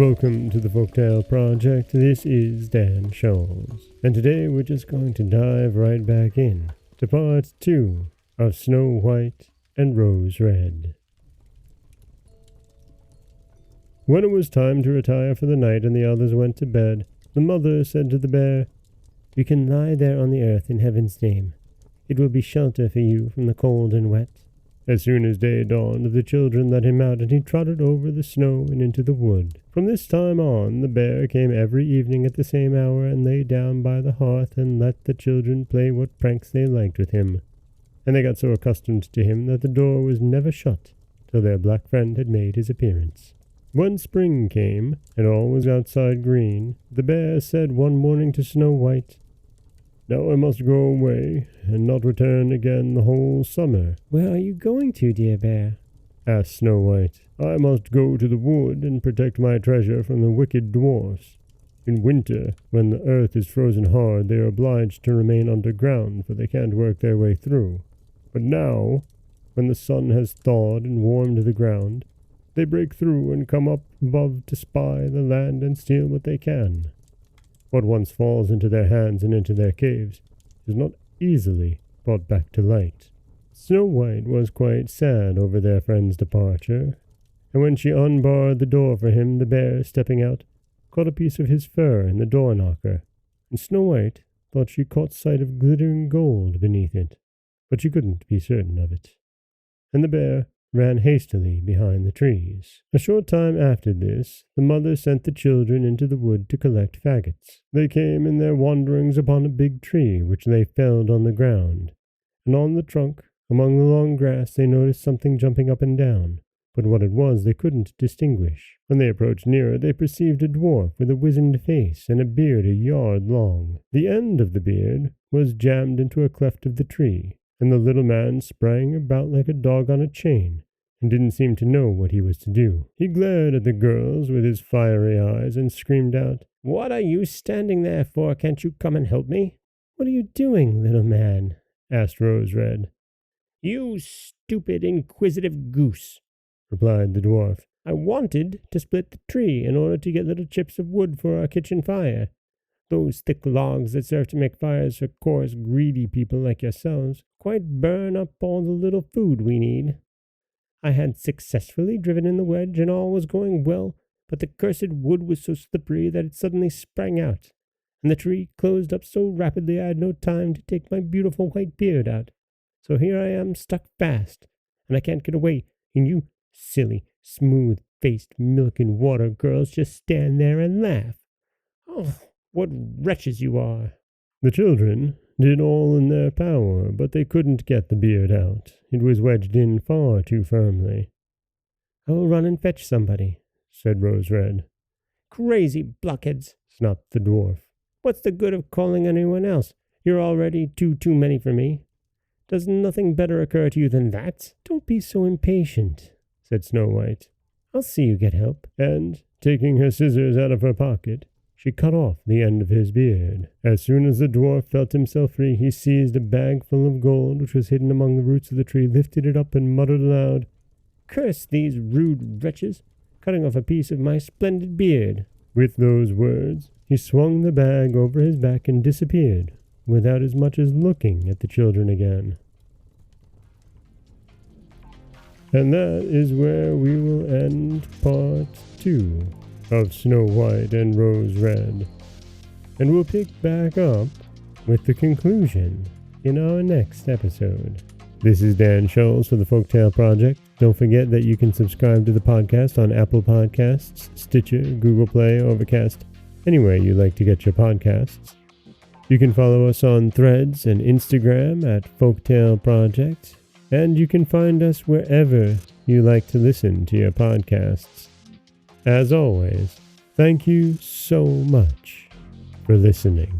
Welcome to the Folktale Project. This is Dan Scholz, and today we're just going to dive right back in to part 2 of Snow White and Rose Red. When it was time to retire for the night and the others went to bed, the mother said to the bear, "You can lie there on the earth in heaven's name. It will be shelter for you from the cold and wet." As soon as day dawned, the children let him out, and he trotted over the snow and into the wood. From this time on, the bear came every evening at the same hour and lay down by the hearth and let the children play what pranks they liked with him. And they got so accustomed to him that the door was never shut till their black friend had made his appearance. When spring came, and all was outside green, the bear said one morning to Snow White, "Now I must go away, and not return again the whole summer." "Where are you going to, dear bear?" asked Snow White. "I must go to the wood and protect my treasure from the wicked dwarfs. In winter, when the earth is frozen hard, they are obliged to remain underground, for they can't work their way through. But now, when the sun has thawed and warmed the ground, they break through and come up above to spy the land and steal what they can. What once falls into their hands and into their caves is not easily brought back to light." Snow White was quite sad over their friend's departure, and when she unbarred the door for him, the bear, stepping out, caught a piece of his fur in the door knocker, and Snow White thought she caught sight of glittering gold beneath it, but she couldn't be certain of it. And the bear ran hastily behind the trees. A short time after this, the mother sent the children into the wood to collect faggots. They came in their wanderings upon a big tree which they felled on the ground, and on the trunk, among the long grass, they noticed something jumping up and down, but what it was they couldn't distinguish. When they approached nearer, they perceived a dwarf with a wizened face and a beard a yard long. The end of the beard was jammed into a cleft of the tree, and the little man sprang about like a dog on a chain, and didn't seem to know what he was to do. He glared at the girls with his fiery eyes and screamed out, "What are you standing there for? Can't you come and help me?" "What are you doing, little man?" asked Rose Red. "You stupid, inquisitive goose," replied the dwarf. "I wanted to split the tree in order to get little chips of wood for our kitchen fire. Those thick logs that serve to make fires for coarse, greedy people like yourselves quite burn up all the little food we need. I had successfully driven in the wedge, and all was going well, but the cursed wood was so slippery that it suddenly sprang out, and the tree closed up so rapidly I had no time to take my beautiful white beard out. So here I am stuck fast, and I can't get away, and you silly, smooth-faced milk-and-water girls just stand there and laugh. Oh, what wretches you are!" The children did all in their power, but they couldn't get the beard out. It was wedged in far too firmly. "I will run and fetch somebody," said Rose Red. "Crazy blockheads," snapped the dwarf. "What's the good of calling anyone else? You're already too many for me. Does nothing better occur to you than that?" "Don't be so impatient," said Snow White. "I'll see you get help." And, taking her scissors out of her pocket, she cut off the end of his beard. As soon as the dwarf felt himself free, he seized a bag full of gold which was hidden among the roots of the tree, lifted it up, and muttered aloud, "Curse these rude wretches, cutting off a piece of my splendid beard." With those words, he swung the bag over his back and disappeared, without as much as looking at the children again. And that is where we will end part 2 of Snow White and Rose Red. And we'll pick back up with the conclusion in our next episode. This is Dan Scholz for the Folktale Project. Don't forget that you can subscribe to the podcast on Apple Podcasts, Stitcher, Google Play, Overcast, anywhere you like to get your podcasts. You can follow us on Threads and Instagram at Folktale Project, and you can find us wherever you like to listen to your podcasts. As always, thank you so much for listening.